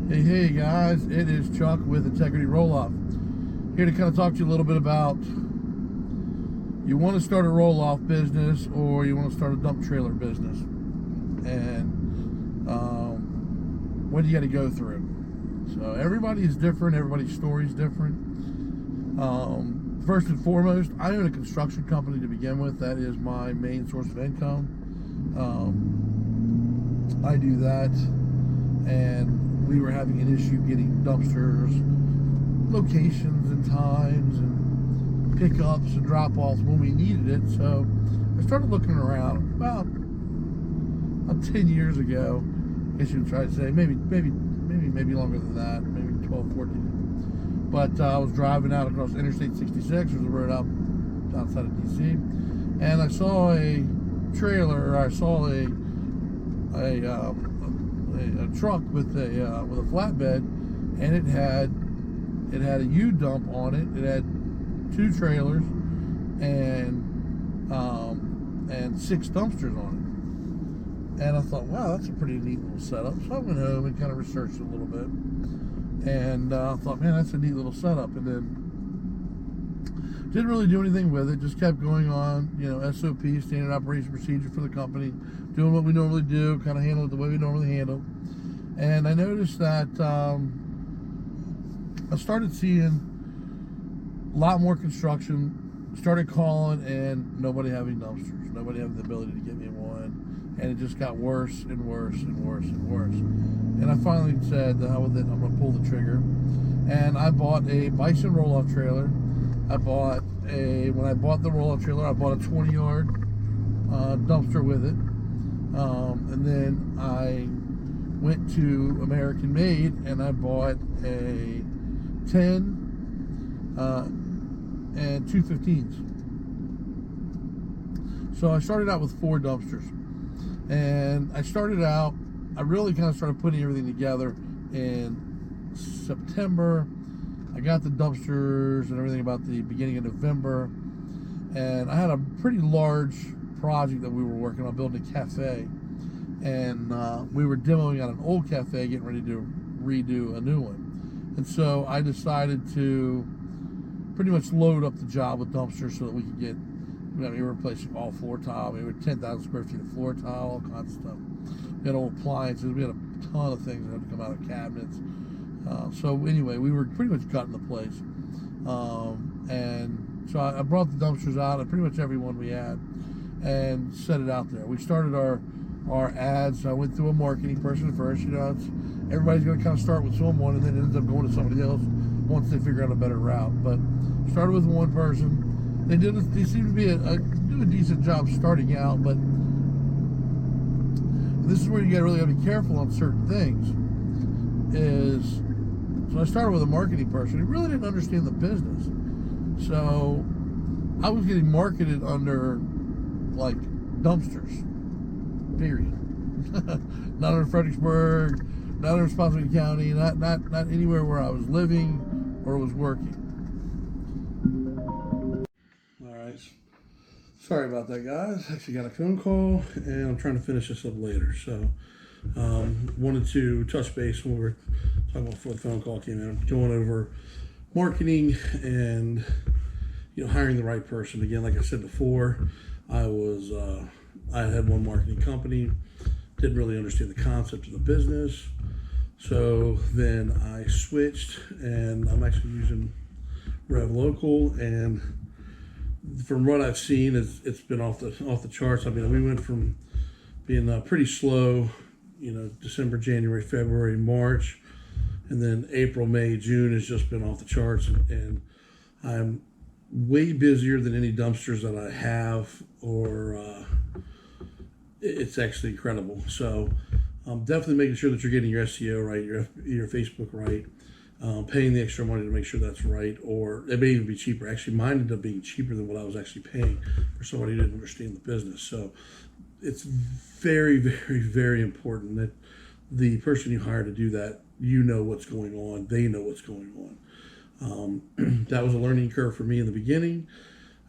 Hey guys, it is Chuck with Integrity Roll-Off. Here to kind of talk to you a little bit about you want to start a roll-off business or you want to start a dump trailer business, and what do you got to go through. So everybody is different, everybody's story is different. First and foremost, I own a construction company to begin with. That is my main source of income. I do that, and we were having an issue getting dumpsters, locations and times and pickups and drop-offs when we needed it. So I started looking around about 10 years ago. I guess you would try to say maybe longer than that, maybe 12, 14. But I was driving out across Interstate 66, there's a road out outside of DC, and I saw a trailer, or I saw a truck with a flatbed, and it had a U-dump on it. It had 2 trailers and 6 dumpsters on it. And I thought, wow, that's a pretty neat little setup. So I went home and kind of researched it a little bit, and I thought, man, that's a neat little setup. And then didn't really do anything with it. Just kept going on, SOP, standard operation procedure for the company, doing what we normally do, kind of handle it the way we normally handle. And I noticed that I started seeing a lot more construction. Started calling, and nobody having dumpsters. Nobody having the ability to get me one. And it just got worse and worse and worse and worse. And I finally said, the hell with it, I'm going to pull the trigger. And I bought a Bison roll-off trailer. When I bought the roll-off trailer, I bought a 20-yard dumpster with it. And then I went to American Made and I bought a 10 and 2 15s. So I started out with 4 dumpsters. And I really kind of started putting everything together in September. I got the dumpsters and everything about the beginning of November, and I had a pretty large project that we were working on, building a cafe, and we were demoing out an old cafe, getting ready to redo a new one. And so I decided to pretty much load up the job with dumpsters so that we could get, we were replacing all floor tile. We were 10,000 square feet of floor tile, all kinds of stuff. We had old appliances. We had a ton of things that had to come out of cabinets. So anyway, we were pretty much gutting the place. And so I brought the dumpsters out, and pretty much every one we had, and set it out there. We started our ads. I went through a marketing person first. Everybody's going to kind of start with someone, and then it ends up going to somebody else once they figure out a better route. But started with one person. They seemed to be do a decent job starting out, but this is where you really got to be careful on certain things. So I started with a marketing person who really didn't understand the business. So I was getting marketed under like dumpsters, period. Not under Fredericksburg, not under Bison County, not anywhere where I was living or was working. All right. Sorry about that, guys. Actually got a phone call, and I'm trying to finish this up later. So wanted to touch base when we were talking about before the phone call came in, going over marketing and hiring the right person. Again, like I said before, I had one marketing company, didn't really understand the concept of the business. So then I switched, and I'm actually using Rev Local, and from what I've seen, it's been off the charts. I mean, we went from being pretty slow, December, January, February, March, and then April, May, June has just been off the charts, and I'm way busier than any dumpsters that I have, or it's actually incredible. So definitely making sure that you're getting your SEO right, your Facebook right, paying the extra money to make sure that's right, or it may even be cheaper. Actually, mine ended up being cheaper than what I was actually paying for somebody who didn't understand the business. So it's very, very, very important that the person you hire to do that, what's going on, they know what's going on. That was a learning curve for me in the beginning.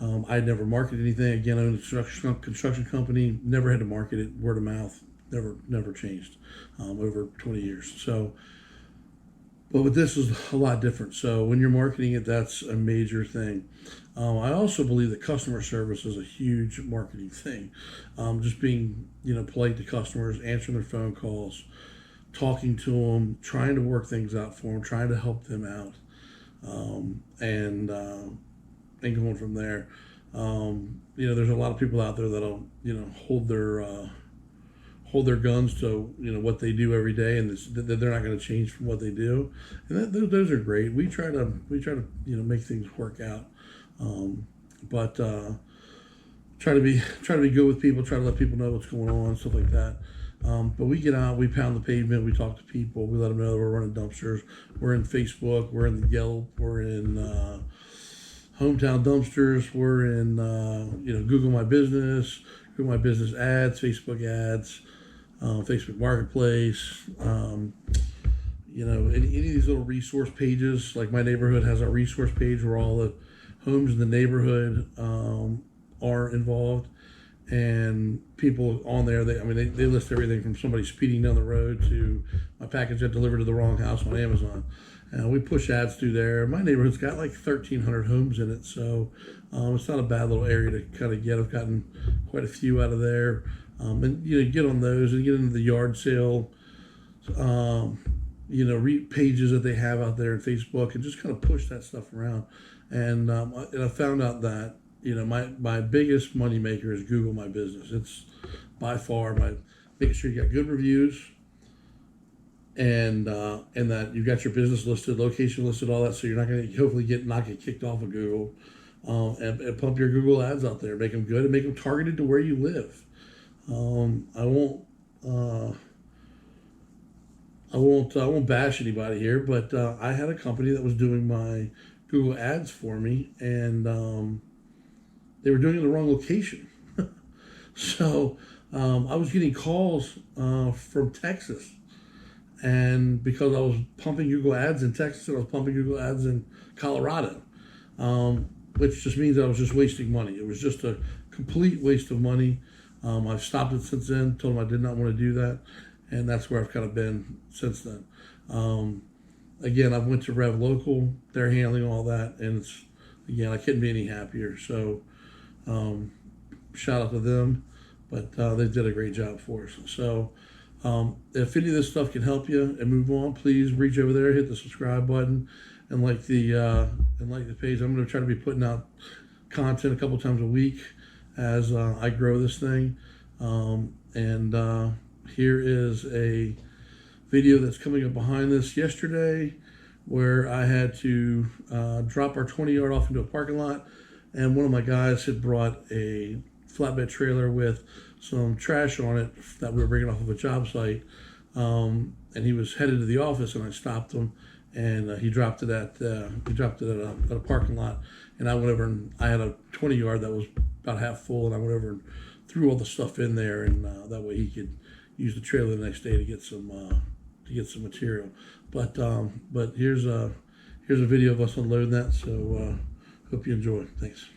I had never marketed anything. Again, I owned a construction company, never had to market it, word of mouth, never changed over 20 years. So But this is a lot different. So when you're marketing it, that's a major thing. I also believe that customer service is a huge marketing thing. Just being, polite to customers, answering their phone calls, talking to them, trying to work things out for them, trying to help them out, and going from there. There's a lot of people out there that'll, hold their guns to what they do every day, and that they're not going to change from what they do, and those are great. We try to make things work out, but try to be good with people, try to let people know what's going on, stuff like that. But we get out, we pound the pavement, we talk to people, we let them know that we're running dumpsters. We're in Facebook, we're in the Yelp, we're in Hometown Dumpsters, we're in Google My Business, Google My Business ads, Facebook ads, Facebook Marketplace, any of these little resource pages. Like my neighborhood has a resource page where all the homes in the neighborhood are involved, and people on there, they list everything from somebody speeding down the road to my package got delivered to the wrong house on Amazon. And we push ads through there. My neighborhood's got like 1,300 homes in it, so it's not a bad little area to kind of get. I've gotten quite a few out of there. And get on those and get into the yard sale, pages that they have out there on Facebook, and just kind of push that stuff around. And I found out that my biggest money maker is Google My Business. It's by far making sure you got good reviews, and that you got your business listed, location listed, all that, so you're not going to hopefully not get kicked off of Google, and pump your Google ads out there, make them good, and make them targeted to where you live. I won't bash anybody here, but I had a company that was doing my Google ads for me, and they were doing it in the wrong location. So I was getting calls from Texas, and because I was pumping Google ads in Texas and I was pumping Google ads in Colorado, which just means I was just wasting money. It was just a complete waste of money. I've stopped it since then, told them I did not want to do that, and that's where I've kind of been since then. Again, I went to Rev Local, they're handling all that, and I couldn't be any happier. So shout out to them, but they did a great job for us. So if any of this stuff can help you and move on, please reach over there, hit the subscribe button, and like the page. I'm going to try to be putting out content a couple times a week as I grow this thing. Here is a video that's coming up behind this yesterday, where I had to drop our 20-yard off into a parking lot, and one of my guys had brought a flatbed trailer with some trash on it that we were bringing off of a job site, and he was headed to the office, and I stopped him, and he dropped it at a parking lot, and I went over, and I had a 20-yard that was about half full, and I went over and threw all the stuff in there, and that way he could use the trailer the next day to get some material. But here's a video of us unloading that. So hope you enjoy. Thanks.